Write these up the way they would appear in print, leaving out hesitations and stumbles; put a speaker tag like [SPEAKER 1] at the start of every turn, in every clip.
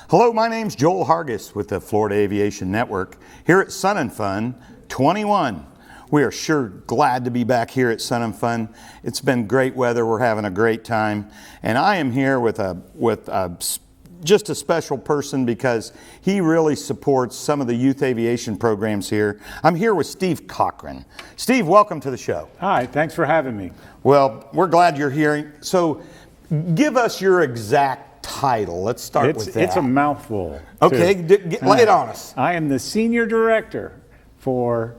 [SPEAKER 1] Hello, my name's Joel Hargis with the Florida Aviation Network here at Sun and Fun 21. We are sure glad to be back here at Sun and Fun. It's been great weather. We're having a great time. And I am here with just a special person because he really supports some of the youth aviation programs here. I'm here with Steve Cochran. Steve, welcome to the show.
[SPEAKER 2] Hi, thanks for having me.
[SPEAKER 1] Well, we're glad you're here. So give us your exact title. Let's start with that.
[SPEAKER 2] It's a mouthful.
[SPEAKER 1] Okay, lay it on us.
[SPEAKER 2] I am the Senior Director for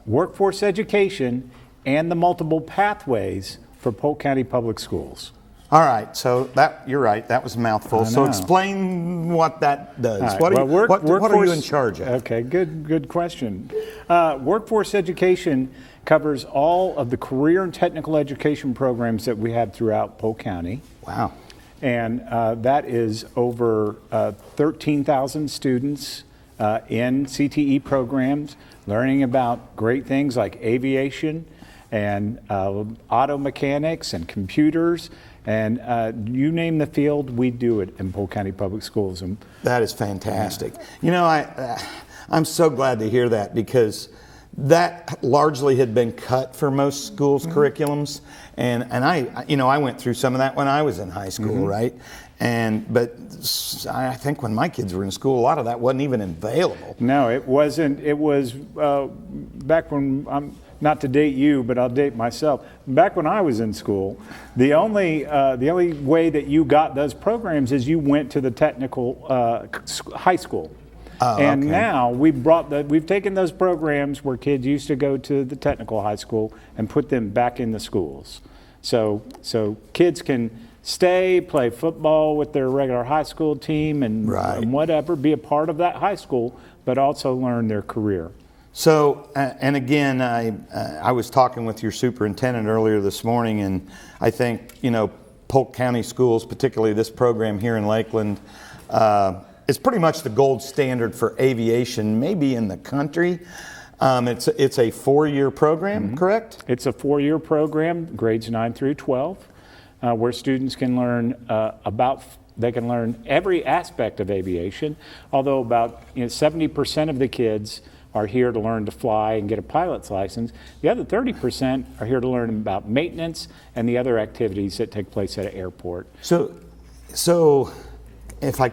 [SPEAKER 2] Workforce Education and the Multiple Pathways for Polk County Public Schools.
[SPEAKER 1] All right, so you're right, that was a mouthful. So explain what that does.
[SPEAKER 2] Right.
[SPEAKER 1] What are you in charge of?
[SPEAKER 2] Okay, good question. Workforce Education covers all of the career and technical education programs that we have throughout Polk County.
[SPEAKER 1] Wow.
[SPEAKER 2] And that is over 13,000 students in CTE programs, learning about great things like aviation and auto mechanics and computers. And you name the field, we do it in Polk County Public Schools. And
[SPEAKER 1] that is fantastic. You know, I'm so glad to hear that because that largely had been cut for most schools' curriculums. And I went through some of that when I was in high school, right? But I think when my kids were in school, a lot of that wasn't even available.
[SPEAKER 2] No, it wasn't. It was back when, not to date you, but I'll date myself. Back when I was in school, the only way that you got those programs is you went to the technical high school. And now we've taken those programs where kids used to go to the technical high school and put them back in the schools. So kids can stay, play football with their regular high school team and whatever, be a part of that high school, but also learn their career.
[SPEAKER 1] So, and again, I was talking with your superintendent earlier this morning, and I think, Polk County Schools, particularly this program here in Lakeland, is pretty much the gold standard for aviation, maybe in the country. It's a 4-year program, correct?
[SPEAKER 2] It's a 4-year program, grades 9 through 12, where students can learn they can learn every aspect of aviation, although about 70% of the kids are here to learn to fly and get a pilot's license. The other 30% are here to learn about maintenance and the other activities that take place at an airport.
[SPEAKER 1] So if I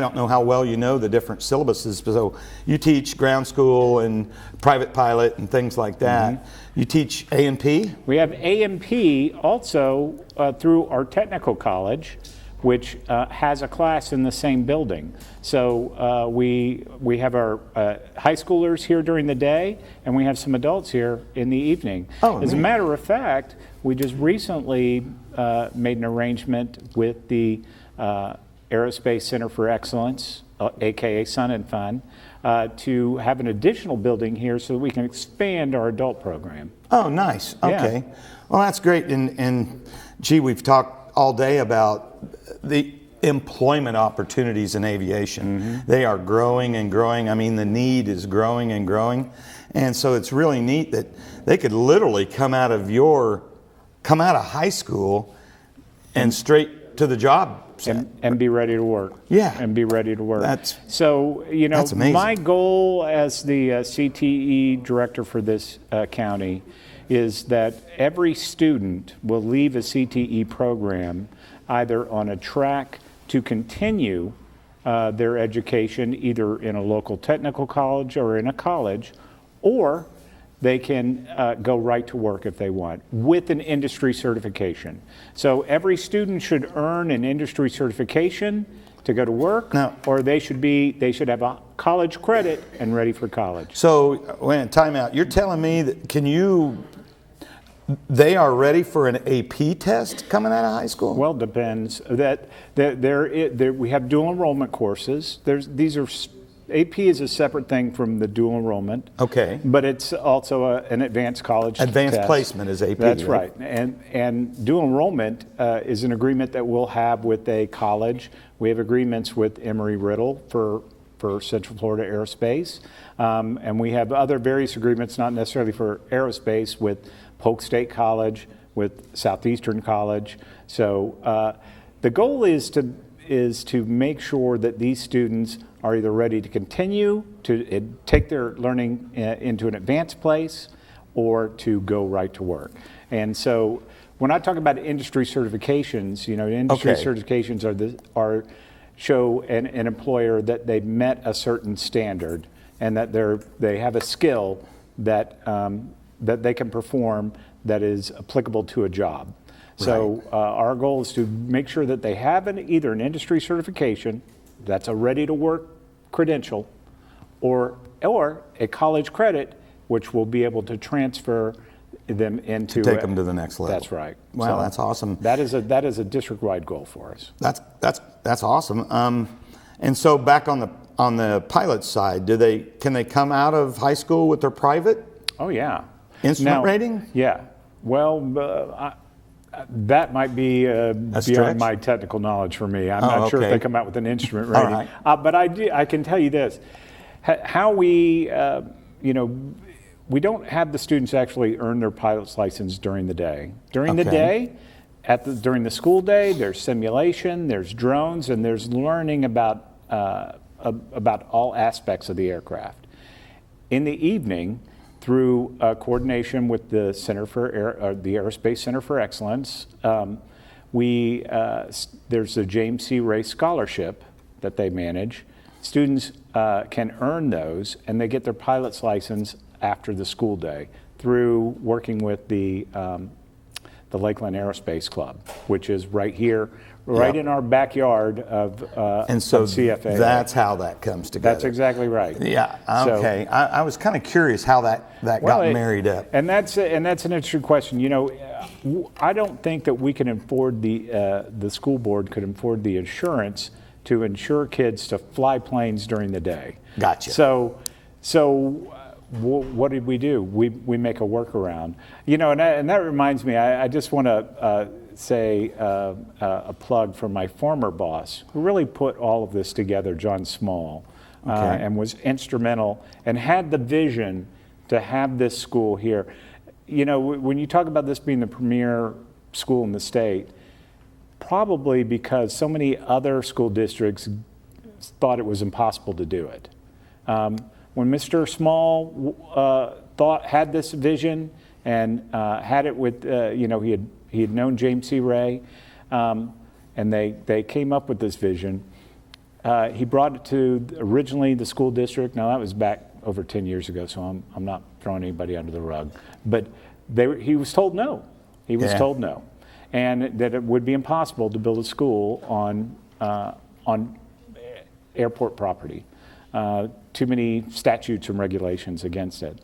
[SPEAKER 1] don't know how well you know the different syllabuses, so you teach ground school and private pilot and things like that. You teach A&P?
[SPEAKER 2] We have A&P also through our technical college, which has a class in the same building. So we have our high schoolers here during the day, and we have some adults here in the evening. As a matter of fact, we just recently made an arrangement with the Aerospace Center for Excellence, aka Sun and Fun, to have an additional building here so that we can expand our adult program. Oh, nice. Okay.
[SPEAKER 1] Yeah. Well, that's great. And gee, we've talked all day about the employment opportunities in aviation. They are growing and growing. I mean, the need is growing and growing. And so it's really neat that they could literally come out of high school and straight to the job
[SPEAKER 2] and be ready to work.
[SPEAKER 1] Yeah.
[SPEAKER 2] And be ready to work.
[SPEAKER 1] That's
[SPEAKER 2] amazing. My goal as the CTE director for this county is that every student will leave a CTE program either on a track to continue their education either in a local technical college or in a college, or they can go right to work if they want with an industry certification. So every student should earn an industry certification to go to work, or they should have a college credit and ready for college.
[SPEAKER 1] So, time out. You're telling me that they are ready for an AP test coming out of high school?
[SPEAKER 2] Well, it depends. We have dual enrollment courses. AP is a separate thing from the dual enrollment.
[SPEAKER 1] Okay.
[SPEAKER 2] But it's also an advanced college
[SPEAKER 1] Advanced
[SPEAKER 2] test.
[SPEAKER 1] placement is AP.
[SPEAKER 2] That's right. And dual enrollment is an agreement that we'll have with a college. We have agreements with Emory-Riddle for Central Florida Aerospace. And we have other various agreements, not necessarily for aerospace, with Polk State College, with Southeastern College. So the goal is is to make sure that these students are either ready to continue to take their learning into an advanced place or to go right to work. And so when I talk about industry certifications, industry certifications show an employer that they've met a certain standard and that they have a skill that they can perform that is applicable to a job. So our goal is to make sure that they have either an industry certification that's a ready-to-work credential, or a college credit, which will be able to transfer them into
[SPEAKER 1] to take them to the next level.
[SPEAKER 2] That's right.
[SPEAKER 1] Wow, so that's awesome.
[SPEAKER 2] That is a district-wide goal for us.
[SPEAKER 1] That's awesome. And so back on the pilot side, can they come out of high school with their private?
[SPEAKER 2] Oh yeah.
[SPEAKER 1] Instrument rating?
[SPEAKER 2] Yeah. Well, that might be beyond my technical knowledge for me. I'm not sure if they come out with an instrument rating.
[SPEAKER 1] Right.
[SPEAKER 2] But I can tell you this: how we, we don't have the students actually earn their pilot's license during the day. During the day, during the school day, there's simulation, there's drones, and there's learning about all aspects of the aircraft. In the evening, through coordination with the the Aerospace Center for Excellence, there's a James C. Ray Scholarship that they manage. Students can earn those, and they get their pilot's license after the school day through working with the Lakeland Aerospace Club, which is right here, in our backyard of CFA.
[SPEAKER 1] That's how that comes together.
[SPEAKER 2] That's exactly right.
[SPEAKER 1] Yeah. Okay. I was kind of curious how that got married up.
[SPEAKER 2] And that's an interesting question. I don't think that we can afford the school board could afford the insurance to insure kids to fly planes during the day.
[SPEAKER 1] Gotcha.
[SPEAKER 2] So what did we do? We make a workaround. And that reminds me, I just want to say a plug for my former boss, who really put all of this together, John Small, and was instrumental and had the vision to have this school here. When you talk about this being the premier school in the state, probably because so many other school districts thought it was impossible to do it. When Mr. Small had this vision and had it with, he had known James C. Ray, and they came up with this vision. He brought it to originally the school district. Now that was back over 10 years ago, so I'm not throwing anybody under the rug. But he was told no. He was told no, and that it would be impossible to build a school on airport property. Too many statutes and regulations against it.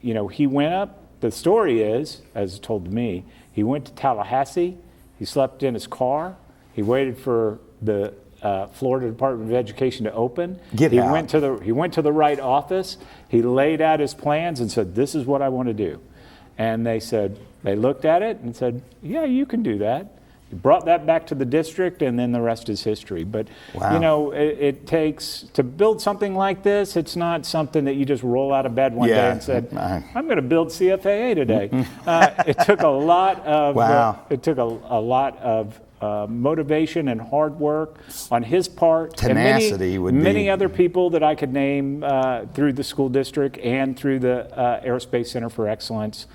[SPEAKER 2] He went up. The story is, as told to me, he went to Tallahassee. He slept in his car. He waited for the Florida Department of Education to open. He went to the right office. He laid out his plans and said, "This is what I want to do." And they looked at it and said, "Yeah, you can do that." He brought that back to the district, and then the rest is history. But, it takes, to build something like this, it's not something that you just roll out of bed one day and said, "I'm going to build CFAA today." It took a lot of motivation and hard work on his part.
[SPEAKER 1] Tenacity
[SPEAKER 2] and many other people that I could name through the school district and through the Aerospace Center for Excellence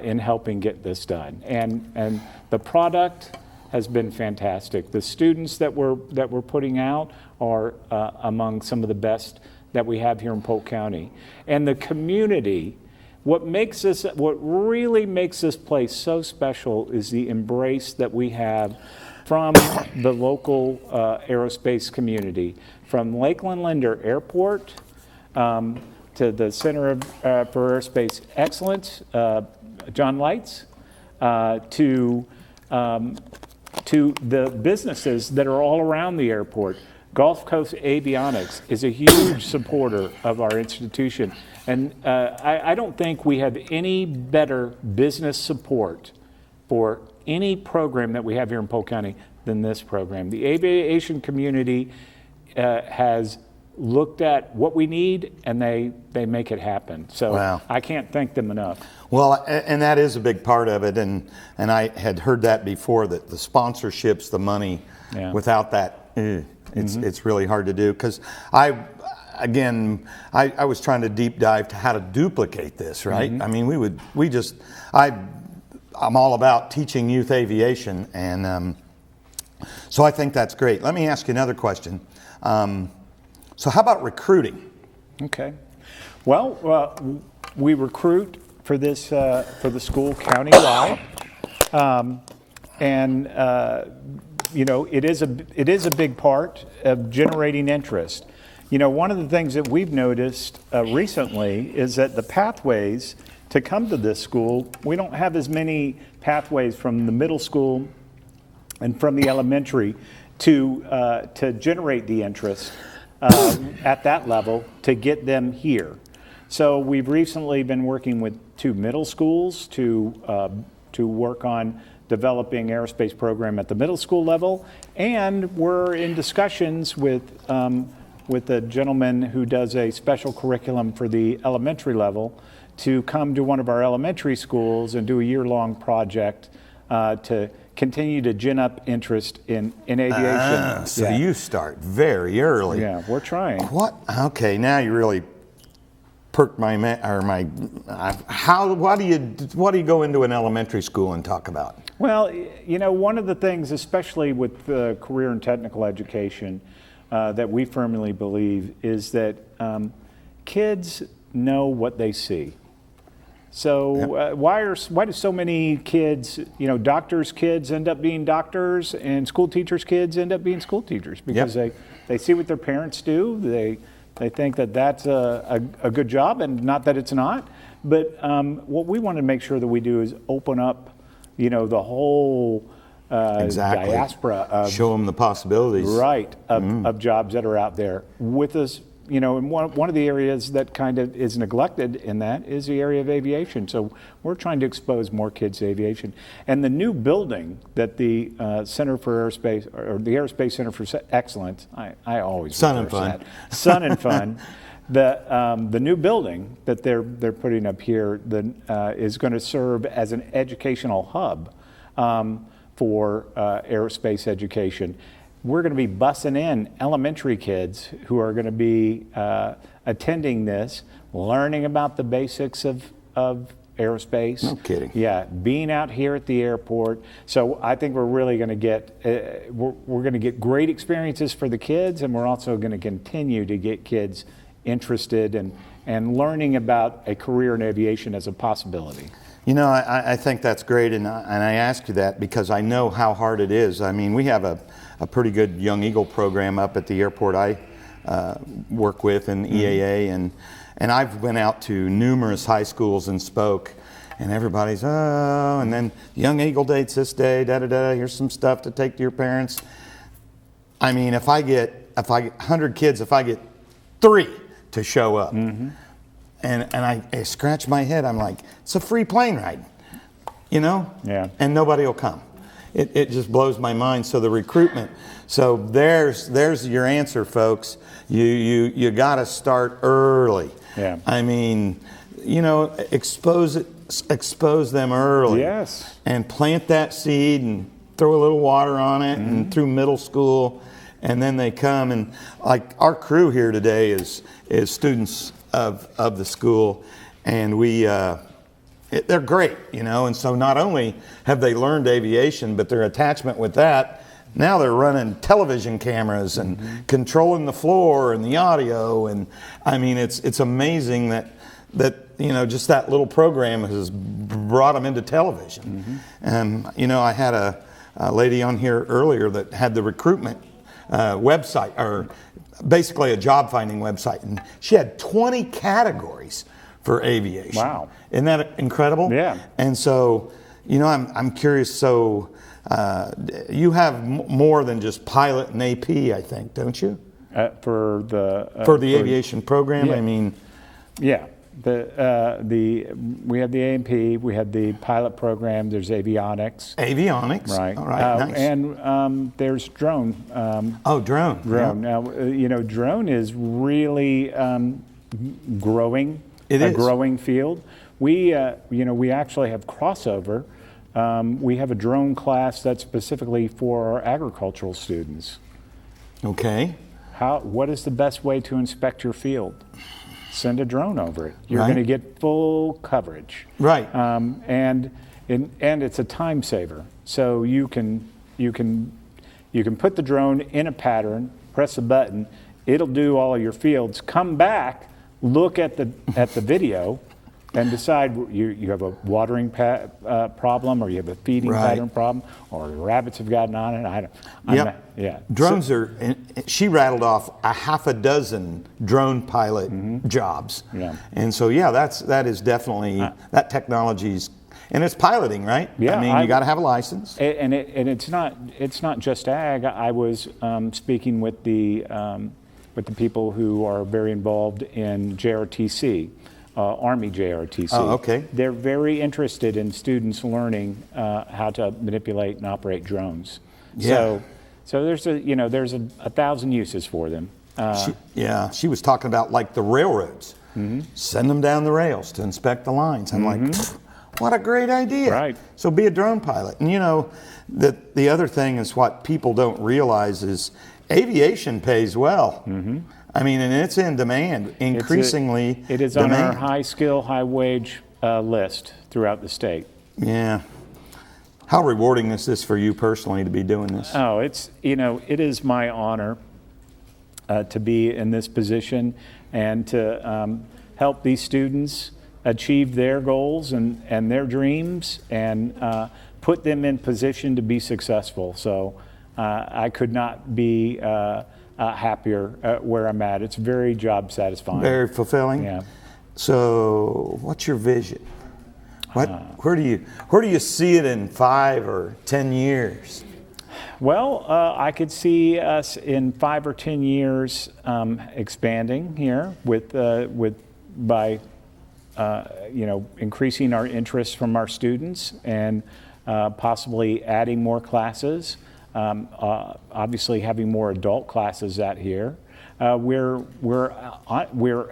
[SPEAKER 2] in helping get this done. And the product has been fantastic. The students that we're putting out are among some of the best that we have here in Polk County. And the community, what really makes this place so special is the embrace that we have from the local aerospace community, from Lakeland Linder Airport to the Center for Aerospace Excellence, John Lights, to the businesses that are all around the airport. Gulf Coast Avionics is a huge supporter of our institution. And I don't think we have any better business support for any program that we have here in Polk County than this program. The aviation community has looked at what we need, and they make it happen. So
[SPEAKER 1] wow.
[SPEAKER 2] I can't thank them enough.
[SPEAKER 1] Well, and that is a big part of it, and I had heard that before, that the sponsorships, the money, without that, it's really hard to do. Because I was trying to deep dive to how to duplicate this, right? I mean, I'm all about teaching youth aviation, and so I think that's great. Let me ask you another question. So how about recruiting? Okay.
[SPEAKER 2] Well, we recruit for this for the school countywide, and it is a big part of generating interest. One of the things that we've noticed recently is that the pathways to come to this school, we don't have as many pathways from the middle school and from the elementary to generate the interest at that level to get them here. So we've recently been working with 2 middle schools to work on developing aerospace program at the middle school level, and we're in discussions with a gentleman who does a special curriculum for the elementary level to come to one of our elementary schools and do a year-long project to continue to gin up interest in aviation.
[SPEAKER 1] So you start very early.
[SPEAKER 2] Yeah, we're trying.
[SPEAKER 1] What? Okay, now you really perked my. What do you go into an elementary school and talk about?
[SPEAKER 2] Well, one of the things, especially with career and technical education, that we firmly believe is that kids know what they see. So why do so many kids, doctors' kids end up being doctors, and school teachers' kids end up being school teachers? Because they see what their parents do. They think that that's a good job, and not that it's not. But what we want to make sure that we do is open up, the whole diaspora of,
[SPEAKER 1] show them the possibilities,
[SPEAKER 2] right, of jobs that are out there with us. And one of the areas that kind of is neglected in that is the area of aviation. So we're trying to expose more kids to aviation. And the new building that the Center for Aerospace, or the Aerospace Center for Excellence, I always
[SPEAKER 1] Sun and Fun.
[SPEAKER 2] That. Sun and Fun. The new building that they're putting up here is going to serve as an educational hub for aerospace education. We're going to be bussing in elementary kids who are going to be attending this, learning about the basics of aerospace.
[SPEAKER 1] No kidding.
[SPEAKER 2] Yeah, being out here at the airport. So I think we're really going to get we're going to get great experiences for the kids, and we're also going to continue to get kids interested and learning about a career in aviation as a possibility.
[SPEAKER 1] I think that's great, and I ask you that because I know how hard it is. I mean, we have a pretty good Young Eagle program up at the airport I work with in EAA, and I've went out to numerous high schools and spoke, and everybody's, and then Young Eagle dates this day, here's some stuff to take to your parents. I mean, if I get 100 kids, if I get 3 to show up, and I scratch my head, I'm like, it's a free plane ride,
[SPEAKER 2] Yeah.
[SPEAKER 1] And nobody will come. It just blows my mind. So the recruitment. So there's your answer, folks. You got to start early.
[SPEAKER 2] Yeah.
[SPEAKER 1] I mean, expose them early.
[SPEAKER 2] Yes.
[SPEAKER 1] And plant that seed and throw a little water on it, and through middle school, and then they come, and like our crew here today is students of the school, and they're great, and so not only have they learned aviation, but their attachment with that, now they're running television cameras and controlling the floor and the audio, and I mean, it's amazing that just that little program has brought them into television. And I had a lady on here earlier that had the recruitment website, or basically a job finding website, and she had 20 categories for aviation.
[SPEAKER 2] Wow.
[SPEAKER 1] Isn't that incredible?
[SPEAKER 2] Yeah.
[SPEAKER 1] And so, I'm curious, so you have more than just pilot and AP, I think, don't you?
[SPEAKER 2] For the
[SPEAKER 1] aviation program,
[SPEAKER 2] yeah.
[SPEAKER 1] I mean.
[SPEAKER 2] Yeah. We have the A&P, we have the pilot program, there's avionics.
[SPEAKER 1] Avionics.
[SPEAKER 2] Right.
[SPEAKER 1] All right, nice.
[SPEAKER 2] And there's drone.
[SPEAKER 1] Drone.
[SPEAKER 2] Drone.
[SPEAKER 1] Yeah.
[SPEAKER 2] Now, drone is really growing.
[SPEAKER 1] It is.
[SPEAKER 2] Growing field. We actually have crossover. We have a drone class that's specifically for our agricultural students.
[SPEAKER 1] Okay.
[SPEAKER 2] What is the best way to inspect your field? Send a drone over it. You're
[SPEAKER 1] Right.
[SPEAKER 2] going to get full coverage.
[SPEAKER 1] Right.
[SPEAKER 2] And it's a time saver. So you can put the drone in a pattern, press a button, it'll do all of your fields. Come back, look at the video, and decide you have a watering problem, or you have a feeding
[SPEAKER 1] Right.
[SPEAKER 2] pattern problem, or the rabbits have gotten on it. Yeah.
[SPEAKER 1] Drones she rattled off a half a dozen drone pilot jobs.
[SPEAKER 2] Yeah.
[SPEAKER 1] And so, that is definitely, that technology's, and it's piloting, right?
[SPEAKER 2] Yeah,
[SPEAKER 1] I mean, you got to have a license.
[SPEAKER 2] And it's not just ag. I was speaking with the people who are very involved in JRTC. Army JRTC.
[SPEAKER 1] Oh, okay.
[SPEAKER 2] They're very interested in students learning how to manipulate and operate drones.
[SPEAKER 1] Yeah.
[SPEAKER 2] So there's a 1,000 uses for them.
[SPEAKER 1] She was talking about like the railroads. Send them down the rails to inspect the lines. I'm like, what a great idea.
[SPEAKER 2] Right.
[SPEAKER 1] So be a drone pilot. And the other thing is what people don't realize is aviation pays well. I mean, and it's in demand, increasingly.
[SPEAKER 2] It is on our high skill, high wage list throughout the state.
[SPEAKER 1] Yeah. How rewarding is this for you personally to be doing this?
[SPEAKER 2] Oh, it is my honor to be in this position and to help these students achieve their goals and their dreams, and put them in position to be successful. So I could not be happier where I'm at. It's very job satisfying.
[SPEAKER 1] Very fulfilling.
[SPEAKER 2] Yeah.
[SPEAKER 1] So, what's your vision? Where do you see it in 5 or 10 years?
[SPEAKER 2] Well, I could see us in 5 or 10 years expanding here by increasing our interest from our students, and possibly adding more classes. Obviously, having more adult classes out here. We're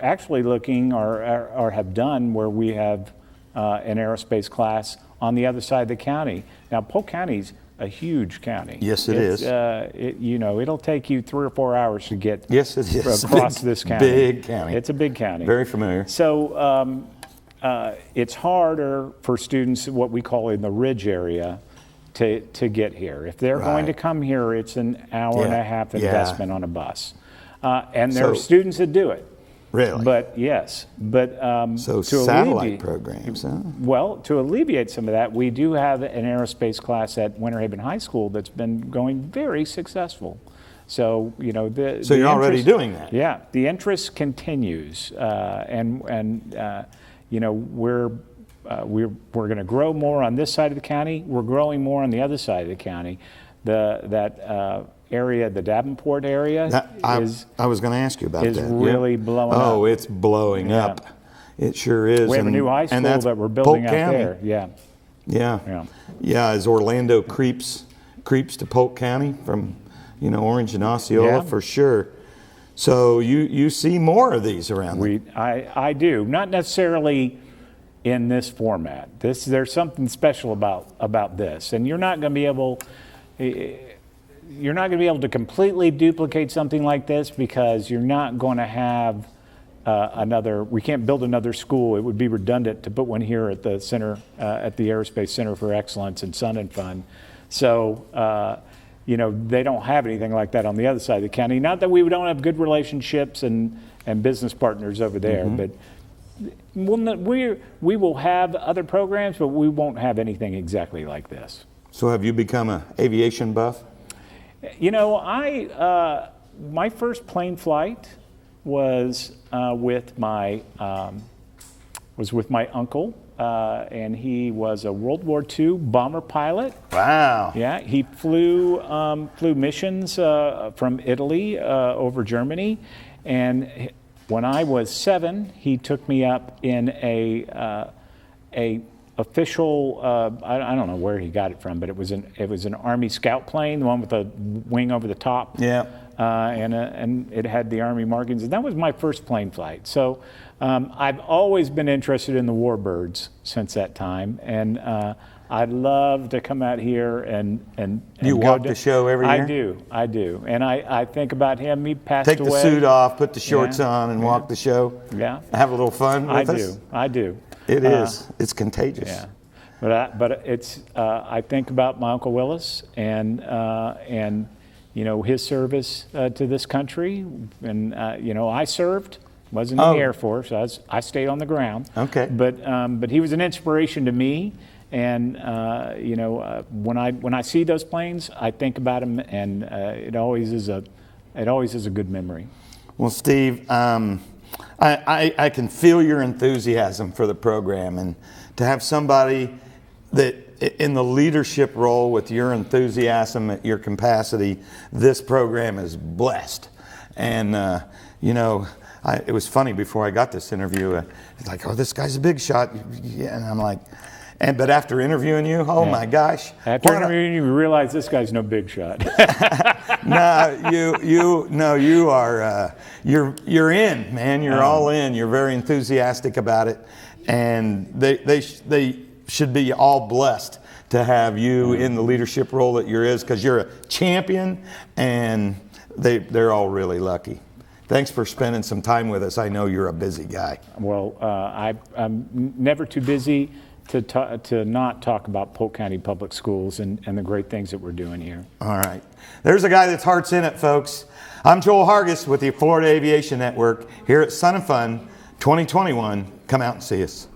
[SPEAKER 2] actually looking, or have done, where we have an aerospace class on the other side of the county. Now, Polk County's a huge county.
[SPEAKER 1] Yes, it is.
[SPEAKER 2] It'll take you 3 or 4 hours to get
[SPEAKER 1] across
[SPEAKER 2] this county.
[SPEAKER 1] Big county.
[SPEAKER 2] It's a big county.
[SPEAKER 1] Very familiar.
[SPEAKER 2] So it's harder for students, what we call in the Ridge area, to get here. If they're going to come here, it's an hour and a half investment on a bus. And there are students that do it.
[SPEAKER 1] Really?
[SPEAKER 2] But yes.
[SPEAKER 1] So satellite programs, huh?
[SPEAKER 2] Well, to alleviate some of that, we do have an aerospace class at Winter Haven High School that's been going very successable. So,
[SPEAKER 1] So you're already doing that?
[SPEAKER 2] Yeah. The interest continues. We're going to grow more on this side of the county. We're growing more on the other side of the county. That area, the Davenport area,
[SPEAKER 1] I was going to ask you about that.
[SPEAKER 2] Is really blowing up.
[SPEAKER 1] Oh, it's blowing up. It sure is.
[SPEAKER 2] We have a new high school that we're building out there.
[SPEAKER 1] Yeah. As Orlando creeps to Polk County from Orange and Osceola, for sure. So you see more of these around there.
[SPEAKER 2] I do, not necessarily in this format. There's something special about this, and you're not going to be able to completely duplicate something like this, because you're not going to have we can't build another school. It would be redundant to put one here at the center, at the Aerospace Center for Excellence in Sun and Fun. So, they don't have anything like that on the other side of the county. Not that we don't have good relationships and business partners over there, but we will have other programs, but we won't have anything exactly like this.
[SPEAKER 1] So have you become an aviation buff?
[SPEAKER 2] My first plane flight was with my uncle, and he was a World War II bomber pilot.
[SPEAKER 1] Wow!
[SPEAKER 2] Yeah, he flew missions from Italy over Germany, and when I was 7, he took me up in a official, I don't know where he got it from, but it was an Army Scout plane, the one with the wing over the top.
[SPEAKER 1] Yeah.
[SPEAKER 2] And it had the Army markings. And that was my first plane flight. So I've always been interested in the warbirds since that time. And I'd love to come out here and
[SPEAKER 1] you walk the show every year?
[SPEAKER 2] I do. And I think about him. He passed
[SPEAKER 1] Take
[SPEAKER 2] away.
[SPEAKER 1] the suit off, put the shorts on, and walk the show.
[SPEAKER 2] Yeah.
[SPEAKER 1] Have a little fun with us.
[SPEAKER 2] I do.
[SPEAKER 1] It is. It's contagious.
[SPEAKER 2] Yeah. But it's I think about my Uncle Willis and his service to this country, and I served, wasn't in the Air Force. I stayed on the ground.
[SPEAKER 1] Okay.
[SPEAKER 2] But he was an inspiration to me, and when I see those planes, I think about him, and it always is a good memory.
[SPEAKER 1] Well, Steve, I can feel your enthusiasm for the program, and to have somebody that in the leadership role with your enthusiasm, your capacity, this program is blessed. And it was funny before I got this interview. It's like, oh, this guy's a big shot. Yeah, and I'm like, but after interviewing you, my gosh!
[SPEAKER 2] After interviewing you, realize this guy's no big shot.
[SPEAKER 1] you are. You're in, man. You're all in. You're very enthusiastic about it, and they should be all blessed to have you in the leadership role that you're is, because you're a champion, and they're all really lucky. Thanks for spending some time with us. I know you're a busy guy.
[SPEAKER 2] Well, I'm never too busy to not talk about Polk County Public Schools and the great things that we're doing here.
[SPEAKER 1] All right. There's a guy that's heart's in it, folks. I'm Joel Hargis with the Florida Aviation Network here at Sun and Fun 2021. Come out and see us.